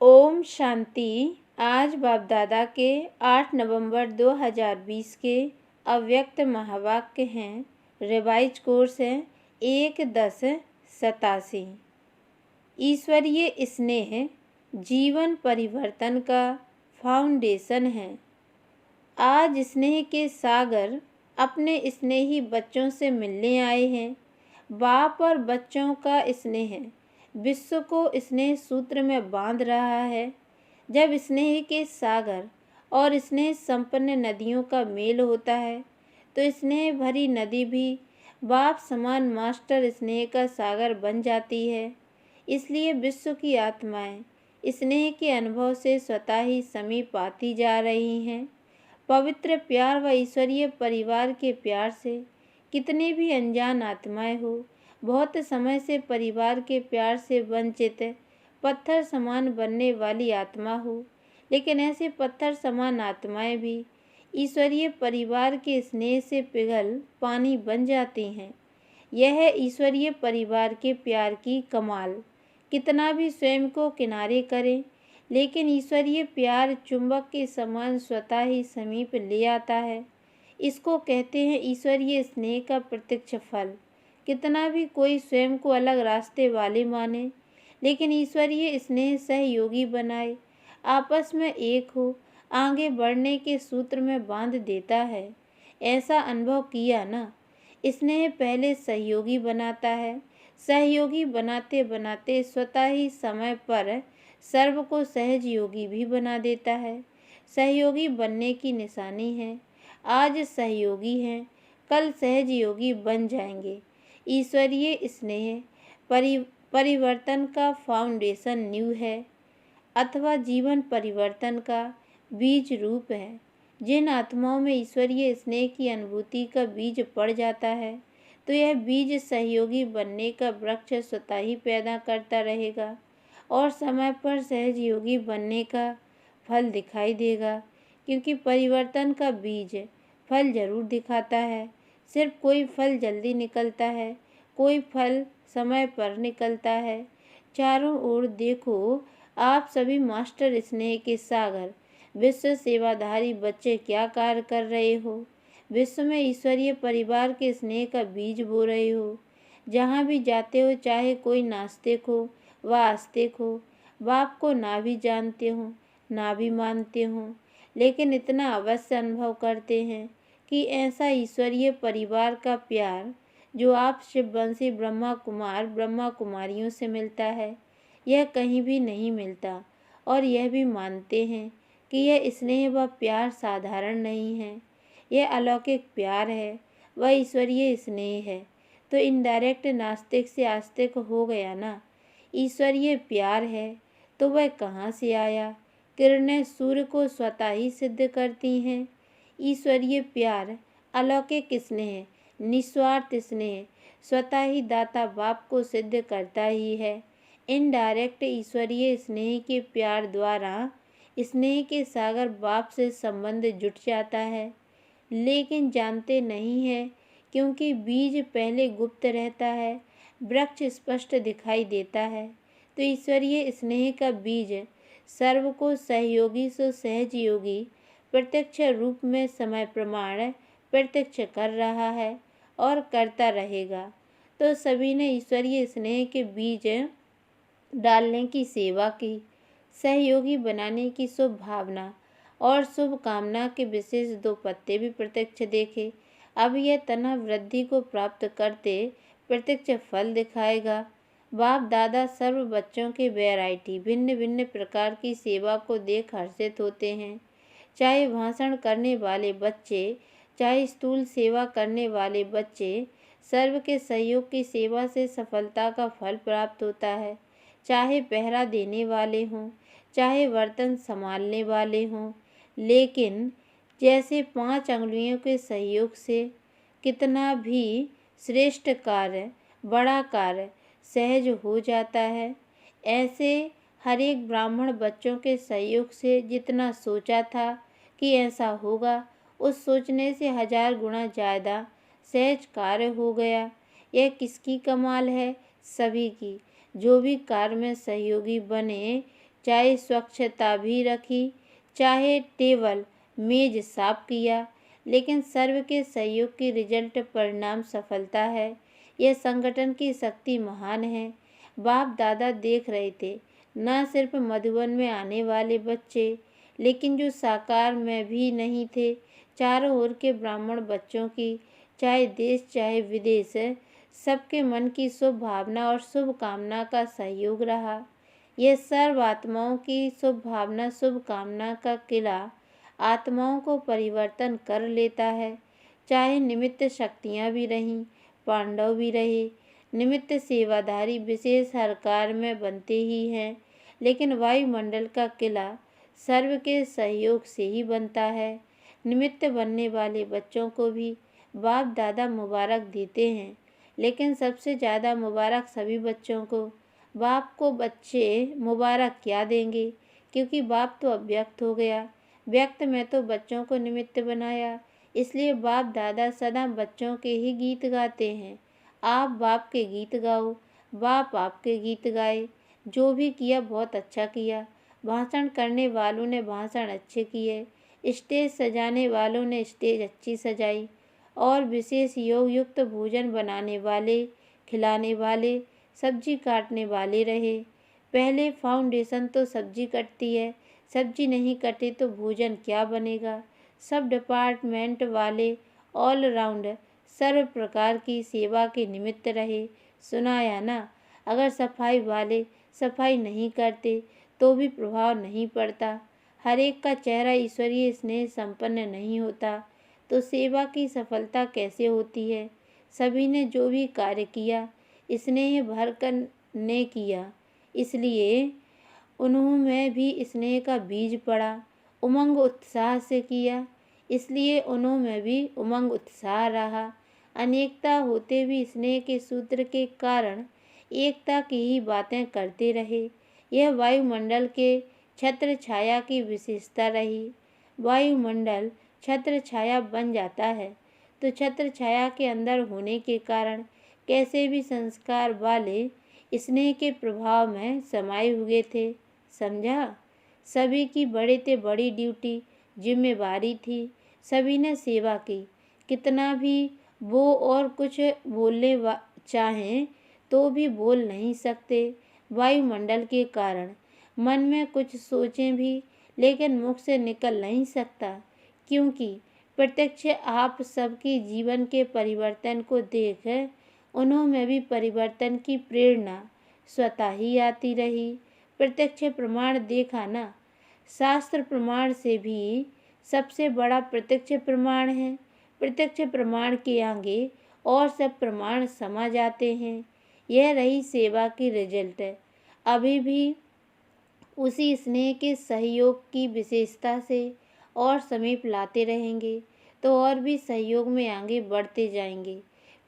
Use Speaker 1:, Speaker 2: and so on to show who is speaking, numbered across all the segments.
Speaker 1: ओम शांति। आज बाप दादा के 8 नवंबर 2020 के अव्यक्त महावाक्य हैं। रिवाइज कोर्स है 1-10-87। ईश्वरीय स्नेह जीवन परिवर्तन का फाउंडेशन है। आज स्नेह के सागर अपने स्नेही बच्चों से मिलने आए हैं। बाप और बच्चों का स्नेह विश्व को स्नेह सूत्र में बांध रहा है। जब स्नेह के सागर और स्नेह संपन्न नदियों का मेल होता है तो स्नेह भरी नदी भी बाप समान मास्टर स्नेह का सागर बन जाती है। इसलिए विश्व की आत्माएं स्नेह के अनुभव से स्वतः ही समीप आती जा रही हैं। पवित्र प्यार व ईश्वरीय परिवार के प्यार से कितने भी अनजान आत्माएं हो, बहुत समय से परिवार के प्यार से वंचित पत्थर समान बनने वाली आत्मा हो, लेकिन ऐसे पत्थर समान आत्माएं भी ईश्वरीय परिवार के स्नेह से पिघल पानी बन जाती हैं। यह है ईश्वरीय परिवार के प्यार की कमाल। कितना भी स्वयं को किनारे करें, लेकिन ईश्वरीय प्यार चुंबक के समान स्वतः ही समीप ले आता है। इसको कहते हैं ईश्वरीय स्नेह का प्रत्यक्ष फल। कितना भी कोई स्वयं को अलग रास्ते वाले माने, लेकिन ईश्वरीय स्नेह सहयोगी बनाए, आपस में एक हो, आगे बढ़ने के सूत्र में बांध देता है। ऐसा अनुभव किया ना? स्नेह पहले सहयोगी बनाता है, सहयोगी बनाते बनाते स्वतः ही समय पर सर्व को सहज योगी भी बना देता है। सहयोगी बनने की निशानी है। आज सहयोगी हैं, कल सहज योगी बन जाएंगे। ईश्वरीय स्नेह परिवर्तन का फाउंडेशन न्यू है अथवा जीवन परिवर्तन का बीज रूप है। जिन आत्माओं में ईश्वरीय स्नेह की अनुभूति का बीज पड़ जाता है तो यह बीज सहयोगी बनने का वृक्ष स्वतः ही पैदा करता रहेगा और समय पर सहज योगी बनने का फल दिखाई देगा। क्योंकि परिवर्तन का बीज फल जरूर दिखाता है, सिर्फ कोई फल जल्दी निकलता है, कोई फल समय पर निकलता है। चारों ओर देखो, आप सभी मास्टर स्नेह के सागर विश्व सेवाधारी बच्चे क्या कार्य कर रहे हो। विश्व में ईश्वरीय परिवार के स्नेह का बीज बो रहे हो। जहाँ भी जाते हो, चाहे कोई नास्तिक हो व आस्तिक हो, बाप को ना भी जानते हो ना भी मानते हो, लेकिन इतना अवश्य अनुभव करते हैं कि ऐसा ईश्वरीय परिवार का प्यार जो आप शिववंशी ब्रह्मा कुमारियों से मिलता है, यह कहीं भी नहीं मिलता। और यह भी मानते हैं कि यह स्नेह व प्यार साधारण नहीं है, यह अलौकिक प्यार है, वह ईश्वरीय स्नेह है। तो इनडायरेक्ट नास्तिक से आस्तिक हो गया ना। ईश्वरीय प्यार है तो वह कहाँ से आया? किरणें सूर्य को स्वतः ही सिद्ध करती हैं। ईश्वरीय प्यार अलौकिक स्नेह, निस्वार्थ स्नेह स्वतः ही दाता बाप को सिद्ध करता ही है। इनडायरेक्ट ईश्वरीय स्नेह के प्यार द्वारा स्नेह के सागर बाप से संबंध जुट जाता है, लेकिन जानते नहीं है क्योंकि बीज पहले गुप्त रहता है, वृक्ष स्पष्ट दिखाई देता है। तो ईश्वरीय स्नेह का बीज सर्व को सहयोगी सो सहज योगी प्रत्यक्ष रूप में समय प्रमाण प्रत्यक्ष कर रहा है और करता रहेगा। तो सभी ने ईश्वरीय स्नेह के बीज डालने की सेवा की, सहयोगी बनाने की शुभ भावना और शुभ कामना के विशेष 2 पत्ते भी प्रत्यक्ष देखे। अब यह तना वृद्धि को प्राप्त करते प्रत्यक्ष फल दिखाएगा। बाप दादा सर्व बच्चों के वैरायटी भिन्न भिन्न प्रकार की सेवा को देख हर्षित होते हैं। चाहे भाषण करने वाले बच्चे, चाहे स्थूल सेवा करने वाले बच्चे, सर्व के सहयोग की सेवा से सफलता का फल प्राप्त होता है। चाहे पहरा देने वाले हों, चाहे बर्तन संभालने वाले हों, लेकिन जैसे 5 अंगुलियों के सहयोग से कितना भी श्रेष्ठ कार्य, बड़ा कार्य सहज हो जाता है, ऐसे हर एक ब्राह्मण बच्चों के सहयोग से जितना सोचा था कि ऐसा होगा, उस सोचने से 1000 गुना ज़्यादा सहज कार्य हो गया। यह किसकी कमाल है? सभी की। जो भी कार्य में सहयोगी बने, चाहे स्वच्छता भी रखी, चाहे टेबल मेज साफ किया, लेकिन सर्व के सहयोग की रिजल्ट परिणाम सफलता है। यह संगठन की शक्ति महान है। बाप दादा देख रहे थे, न सिर्फ मधुबन में आने वाले बच्चे, लेकिन जो साकार में भी नहीं थे, चारों ओर के ब्राह्मण बच्चों की, चाहे देश चाहे विदेश, सबके मन की शुभ भावना और शुभ कामना का सहयोग रहा। यह सर्व आत्माओं की शुभ भावना शुभ कामना का किला आत्माओं को परिवर्तन कर लेता है। चाहे निमित्त शक्तियाँ भी रहीं, पांडव भी रहे, निमित्त सेवाधारी विशेष हरकार में बनते ही हैं, लेकिन वायुमंडल का किला सर्व के सहयोग से ही बनता है। निमित्त बनने वाले बच्चों को भी बाप दादा मुबारक देते हैं, लेकिन सबसे ज़्यादा मुबारक सभी बच्चों को। बाप को बच्चे मुबारक क्या देंगे, क्योंकि बाप तो अव्यक्त हो गया। व्यक्त में तो बच्चों को निमित्त बनाया, इसलिए बाप दादा सदा बच्चों के ही गीत गाते हैं। आप बाप के गीत गाओ, बाप आपके गीत गाए। जो भी किया बहुत अच्छा किया। भाषण करने वालों ने भाषण अच्छे किए, स्टेज सजाने वालों ने स्टेज अच्छी सजाई, और विशेष योग युक्त भोजन बनाने वाले, खिलाने वाले, सब्जी काटने वाले रहे। पहले फाउंडेशन तो सब्जी कटती है, सब्जी नहीं कटे तो भोजन क्या बनेगा। सब डिपार्टमेंट वाले ऑल राउंड सर्व प्रकार की सेवा के निमित्त रहे। सुनाया ना, अगर सफाई वाले सफाई नहीं करते तो भी प्रभाव नहीं पड़ता। हर एक का चेहरा ईश्वरीय स्नेह संपन्न नहीं होता तो सेवा की सफलता कैसे होती है। सभी ने जो भी कार्य किया स्नेह भर कर ने किया, इसलिए उन्होंने भी स्नेह का बीज पड़ा। उमंग उत्साह से किया, इसलिए उन्होंने भी उमंग उत्साह रहा। अनेकता होते भी स्नेह के सूत्र के कारण एकता की ही बातें करते रहे। यह वायुमंडल के छत्र छाया की विशेषता रही। वायुमंडल छत्र छाया बन जाता है तो छत्र छाया के अंदर होने के कारण कैसे भी संस्कार वाले स्नेह के प्रभाव में समाये हुए थे। समझा? सभी की बड़े से बड़ी ड्यूटी जिम्मेवारी थी। सभी ने सेवा की, कितना भी वो और कुछ बोलने चाहें तो भी बोल नहीं सकते। वायुमंडल के कारण मन में कुछ सोचें भी, लेकिन मुख से निकल नहीं सकता, क्योंकि प्रत्यक्ष आप सबके जीवन के परिवर्तन को देख उन्होंने भी परिवर्तन की प्रेरणा स्वतः ही आती रही। प्रत्यक्ष प्रमाण देखा ना, शास्त्र प्रमाण से भी सबसे बड़ा प्रत्यक्ष प्रमाण है। प्रत्यक्ष प्रमाण के आगे और सब प्रमाण समा जाते हैं। यह रही सेवा की रिजल्ट। अभी भी उसी स्नेह के सहयोग की विशेषता से और समीप लाते रहेंगे तो और भी सहयोग में आगे बढ़ते जाएंगे।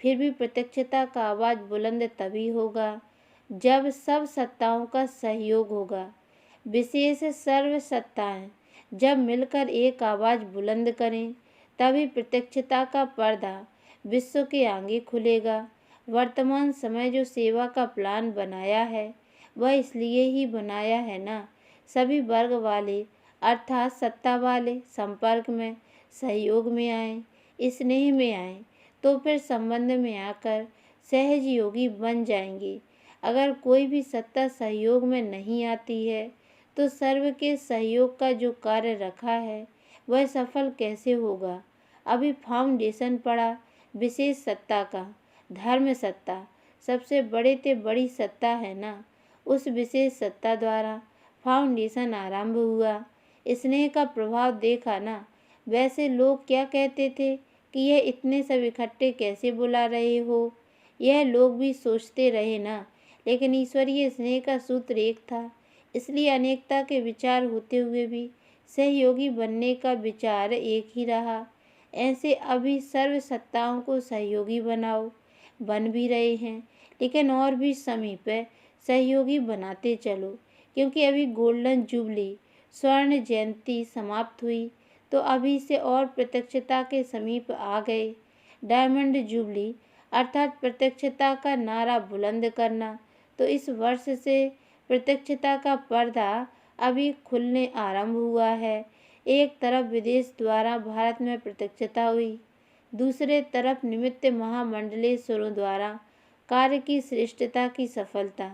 Speaker 1: फिर भी प्रत्यक्षता का आवाज़ बुलंद तभी होगा जब सब सत्ताओं का सहयोग होगा। विशेष सर्व सत्ताएं जब मिलकर एक आवाज़ बुलंद करें, तभी प्रत्यक्षता का पर्दा विश्व के आगे खुलेगा। वर्तमान समय जो सेवा का प्लान बनाया है, वह इसलिए ही बनाया है ना, सभी वर्ग वाले अर्थात सत्ता वाले संपर्क में, सहयोग में आए, स्नेह में आए, तो फिर संबंध में आकर सहयोगी बन जाएंगे। अगर कोई भी सत्ता सहयोग में नहीं आती है तो सर्व के सहयोग का जो कार्य रखा है वह सफल कैसे होगा। अभी फाउंडेशन पड़ा विशेष सत्ता का। धर्म सत्ता सबसे बड़े ते बड़ी सत्ता है ना, उस विशेष सत्ता द्वारा फाउंडेशन आरंभ हुआ। स्नेह का प्रभाव देखा ना। वैसे लोग क्या कहते थे कि यह इतने सब इकट्ठे कैसे बुला रहे हो, यह लोग भी सोचते रहे ना, लेकिन ईश्वरीय स्नेह का सूत्र एक था, इसलिए अनेकता के विचार होते हुए भी सहयोगी बनने का विचार एक ही रहा। ऐसे अभी सर्व सत्ताओं को सहयोगी बनाओ, बन भी रहे हैं, लेकिन और भी समीप सहयोगी बनाते चलो, क्योंकि अभी गोल्डन जुबली स्वर्ण जयंती समाप्त हुई तो अभी से और प्रत्यक्षता के समीप आ गए। डायमंड जुबली अर्थात प्रत्यक्षता का नारा बुलंद करना, तो इस वर्ष से प्रत्यक्षता का पर्दा अभी खुलने आरंभ हुआ है। एक तरफ विदेश द्वारा भारत में प्रत्यक्षता हुई, दूसरे तरफ निमित्त महामंडलेश्वरों द्वारा कार्य की श्रेष्ठता की सफलता।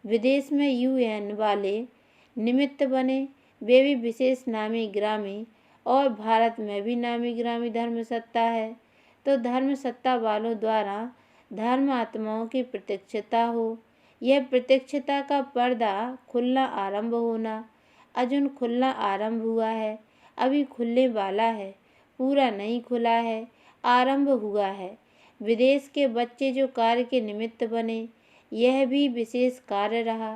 Speaker 1: विदेश में UN वाले निमित्त बने, वे भी विशेष नामी ग्रामी, और भारत में भी नामी ग्रामी धर्म सत्ता है, तो धर्म सत्ता वालों द्वारा धर्म आत्माओं की प्रत्यक्षता हो। यह प्रत्यक्षता का पर्दा खुलना आरंभ होना, अजुन खुलना आरंभ हुआ है, अभी खुलने वाला है, पूरा नहीं खुला है, आरंभ हुआ है। विदेश के बच्चे जो कार्य के निमित्त बने, यह भी विशेष कार्य रहा।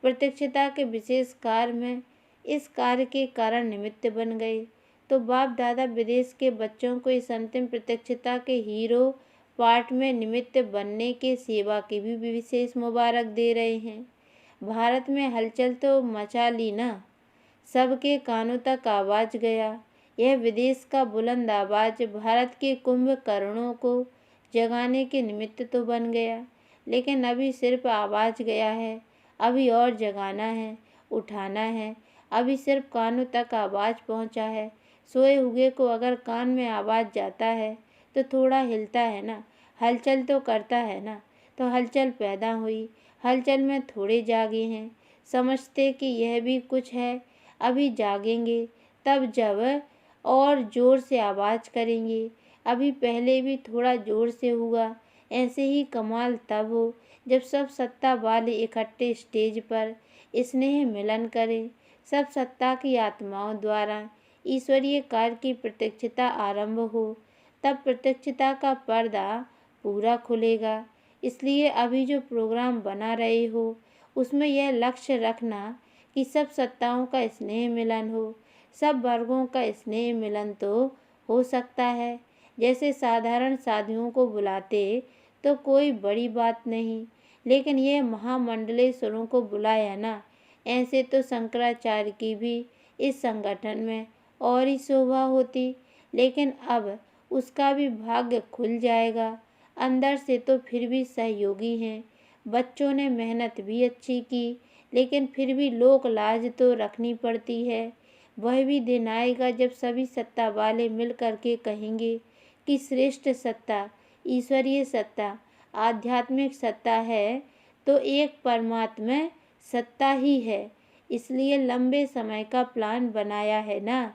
Speaker 1: प्रत्यक्षता के विशेष कार्य में इस कार्य के कारण निमित्त बन गए, तो बाप दादा विदेश के बच्चों को इस अंतिम प्रत्यक्षता के हीरो पार्ट में निमित्त बनने के सेवा की भी विशेष मुबारक दे रहे हैं। भारत में हलचल तो मचा ली ना, सबके कानों तक आवाज गया। यह विदेश का बुलंद आवाज भारत के कुंभकर्णों को जगाने के निमित्त तो बन गया, लेकिन अभी सिर्फ आवाज गया है, अभी और जगाना है, उठाना है। अभी सिर्फ कानों तक आवाज पहुंचा है। सोए हुए को अगर कान में आवाज जाता है तो थोड़ा हिलता है ना, हलचल तो करता है ना, तो हलचल पैदा हुई। हलचल में थोड़े जागे हैं, समझते कि यह भी कुछ है। अभी जागेंगे तब जब और जोर से आवाज करेंगे। अभी पहले भी थोड़ा जोर से हुआ। ऐसे ही कमाल तब हो जब सब सत्ता वाले इकट्ठे स्टेज पर स्नेह मिलन करें। सब सत्ता की आत्माओं द्वारा ईश्वरीय कार्य की प्रत्यक्षता आरंभ हो, तब प्रत्यक्षता का पर्दा पूरा खुलेगा। इसलिए अभी जो प्रोग्राम बना रहे हो, उसमें यह लक्ष्य रखना कि सब सत्ताओं का स्नेह मिलन हो। सब वर्गों का स्नेह मिलन तो हो सकता है। जैसे साधारण साधुओं को बुलाते तो कोई बड़ी बात नहीं, लेकिन यह महामंडलेश्वरों को बुलाया ना, ऐसे तो शंकराचार्य की भी इस संगठन में और ही शोभा होती। लेकिन अब उसका भी भाग्य खुल जाएगा। अंदर से तो फिर भी सहयोगी हैं। बच्चों ने मेहनत भी अच्छी की, लेकिन फिर भी लोक लाज तो रखनी पड़ती है। वह भी दिन आएगा जब सभी सत्ता वाले मिल करके कहेंगे कि श्रेष्ठ सत्ता, ईश्वरीय सत्ता, आध्यात्मिक सत्ता है तो एक परमात्मा सत्ता ही है। इसलिए लंबे समय का प्लान बनाया है ना।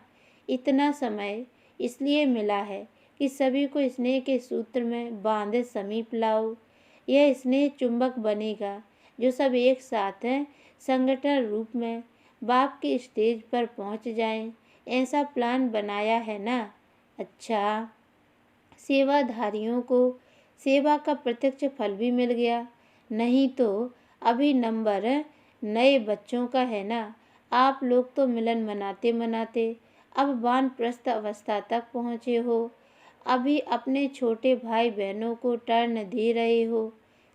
Speaker 1: इतना समय इसलिए मिला है कि सभी को स्नेह के सूत्र में बांधे समीप लाओ। यह स्नेह चुंबक बनेगा जो सब एक साथ हैं, संगठन रूप में बाप के स्टेज पर पहुंच जाएं। ऐसा प्लान बनाया है ना। अच्छा, सेवाधारियों को सेवा का प्रत्यक्ष फल भी मिल गया। नहीं तो अभी नंबर नए बच्चों का है ना। आप लोग तो मिलन मनाते मनाते अब वानप्रस्थ अवस्था तक पहुँचे हो। अभी अपने छोटे भाई बहनों को टर्न दे रहे हो।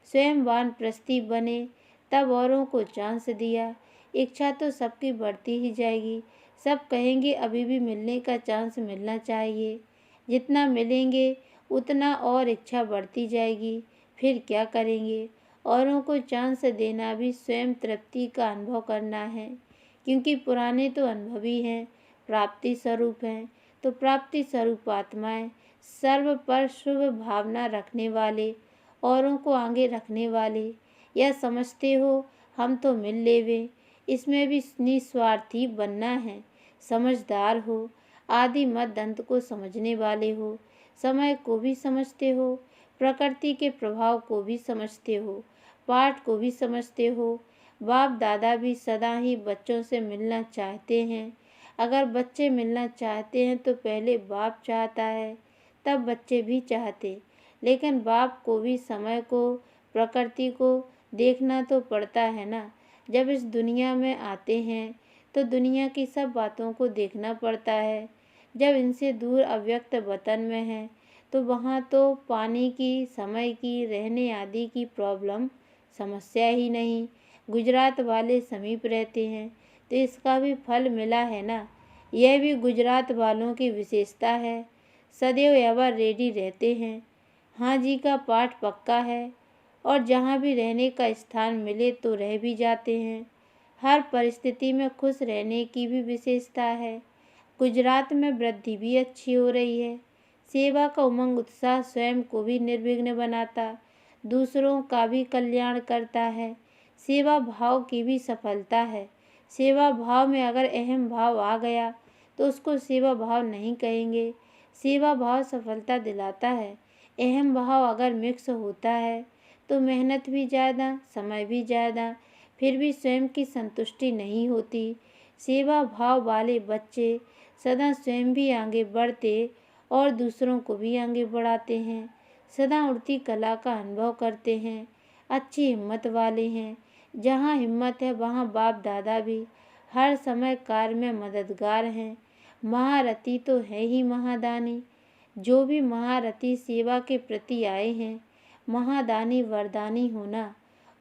Speaker 1: स्वयं वानप्रस्थी बने तब औरों को चांस दिया। इच्छा तो सबकी बढ़ती ही जाएगी। सब कहेंगे अभी भी मिलने का चांस मिलना चाहिए। जितना मिलेंगे उतना और इच्छा बढ़ती जाएगी। फिर क्या करेंगे? औरों को चांस देना भी स्वयं तृप्ति का अनुभव करना है, क्योंकि पुराने तो अनुभवी हैं, प्राप्ति स्वरूप हैं। तो प्राप्ति स्वरूप आत्माएं, सर्व पर शुभ भावना रखने वाले, औरों को आगे रखने वाले, यह समझते हो हम तो मिल लेवे। इसमें भी निस्वार्थी बनना है। समझदार हो, आदि मध्य अंत को समझने वाले हो, समय को भी समझते हो, प्रकृति के प्रभाव को भी समझते हो, पाठ को भी समझते हो। बाप दादा भी सदा ही बच्चों से मिलना चाहते हैं। अगर बच्चे मिलना चाहते हैं तो पहले बाप चाहता है, तब बच्चे भी चाहते। लेकिन बाप को भी समय को, प्रकृति को देखना तो पड़ता है ना। जब इस दुनिया में आते हैं तो दुनिया की सब बातों को देखना पड़ता है। जब इनसे दूर अव्यक्त वतन में है तो वहाँ तो पानी की, समय की, रहने आदि की प्रॉब्लम समस्या ही नहीं। गुजरात वाले समीप रहते हैं तो इसका भी फल मिला है ना। यह भी गुजरात वालों की विशेषता है। सदैव एवर रेडी रहते हैं। हाँ जी का पाठ पक्का है और जहाँ भी रहने का स्थान मिले तो रह भी जाते हैं। हर परिस्थिति में खुश रहने की भी विशेषता है। गुजरात में वृद्धि भी अच्छी हो रही है। सेवा का उमंग उत्साह स्वयं को भी निर्विघ्न बनाता, दूसरों का भी कल्याण करता है। सेवा भाव की भी सफलता है। सेवा भाव में अगर अहम भाव आ गया तो उसको सेवा भाव नहीं कहेंगे। सेवा भाव सफलता दिलाता है। अहम भाव अगर मिक्स होता है तो मेहनत भी ज़्यादा, समय भी ज़्यादा, फिर भी स्वयं की संतुष्टि नहीं होती। सेवा भाव वाले बच्चे सदा स्वयं भी आगे बढ़ते और दूसरों को भी आगे बढ़ाते हैं। सदा उड़ती कला का अनुभव करते हैं। अच्छी हिम्मत वाले हैं। जहाँ हिम्मत है वहाँ बाप दादा भी हर समय कार्य में मददगार हैं। महारथी तो है ही महादानी। जो भी महारथी सेवा के प्रति आए हैं, महादानी वरदानी होना,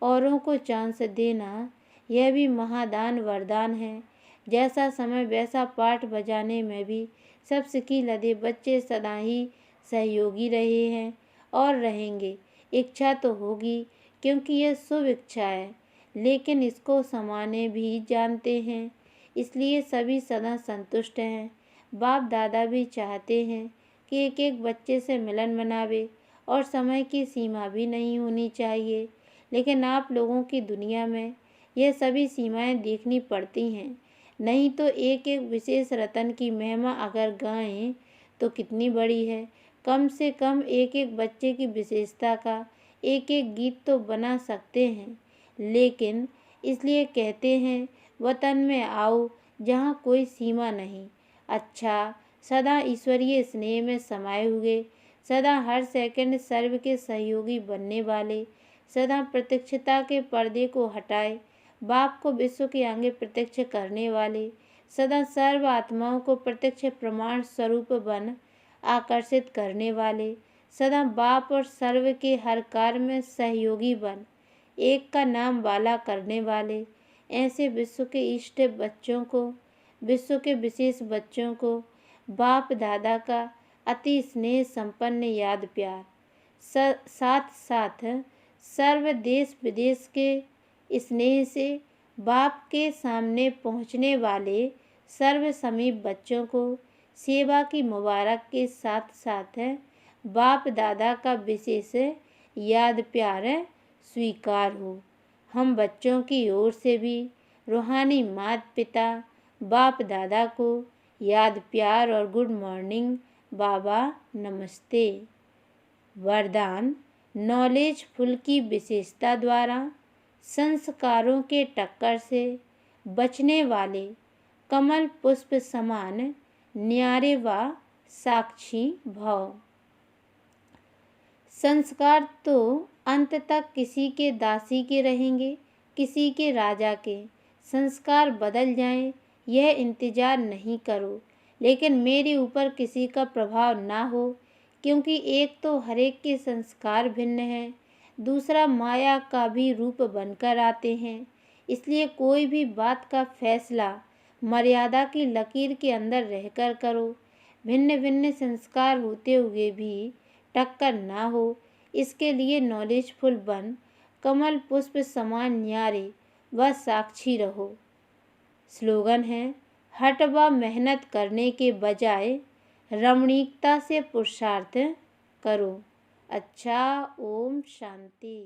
Speaker 1: औरों को चांस देना, यह भी महादान वरदान है। जैसा समय वैसा पाठ बजाने में भी सब सिक्की लदे बच्चे सदा ही सहयोगी रहे हैं और रहेंगे। इच्छा तो होगी क्योंकि यह शुभ इच्छा है, लेकिन इसको समाने भी जानते हैं, इसलिए सभी सदा संतुष्ट हैं। बाप दादा भी चाहते हैं कि एक एक बच्चे से मिलन मनावे और समय की सीमा भी नहीं होनी चाहिए, लेकिन आप लोगों की दुनिया में यह सभी सीमाएं देखनी पड़ती हैं। नहीं तो एक एक विशेष रतन की महिमा अगर गाएं तो कितनी बड़ी है। कम से कम एक एक बच्चे की विशेषता का एक एक गीत तो बना सकते हैं। लेकिन इसलिए कहते हैं वतन में आओ जहाँ कोई सीमा नहीं। अच्छा, सदा ईश्वरीय स्नेह में समाये हुए, सदा हर सेकंड सर्व के सहयोगी बनने वाले, सदा प्रत्यक्षता के पर्दे को हटाए बाप को विश्व के आगे प्रत्यक्ष करने वाले, सदा सर्व आत्माओं को प्रत्यक्ष प्रमाण स्वरूप बन आकर्षित करने वाले, सदा बाप और सर्व के हर कार्य में सहयोगी बन एक का नाम वाला करने वाले, ऐसे विश्व के इष्ट बच्चों को, विश्व के विशेष बच्चों को बाप दादा का अति स्नेह संपन्न याद प्यार, साथ साथ सर्व देश विदेश के स्नेह से बाप के सामने पहुँचने वाले सर्व समीप बच्चों को सेवा की मुबारक के साथ साथ बाप दादा का विशेष याद प्यार स्वीकार हो। हम बच्चों की ओर से भी रूहानी माता पिता बाप दादा को याद प्यार और गुड मॉर्निंग बाबा नमस्ते। वरदान नॉलेजफुल की विशेषता द्वारा संस्कारों के टक्कर से बचने वाले कमल पुष्प समान न्यारे व साक्षी भव। संस्कार तो अंत तक किसी के दासी के रहेंगे, किसी के राजा के। संस्कार बदल जाएं, यह इंतजार नहीं करो, लेकिन मेरे ऊपर किसी का प्रभाव ना हो, क्योंकि एक तो हर एक के संस्कार भिन्न हैं, दूसरा माया का भी रूप बनकर आते हैं। इसलिए कोई भी बात का फैसला मर्यादा की लकीर के अंदर रहकर करो। भिन्न भिन्न संस्कार होते हुए भी टक्कर ना हो, इसके लिए नॉलेजफुल बन कमल पुष्प समान न्यारे व साक्षी रहो। स्लोगन है, हट व मेहनत करने के बजाय रमणीकता से पुरुषार्थ करो। अच्छा, ओम शांति।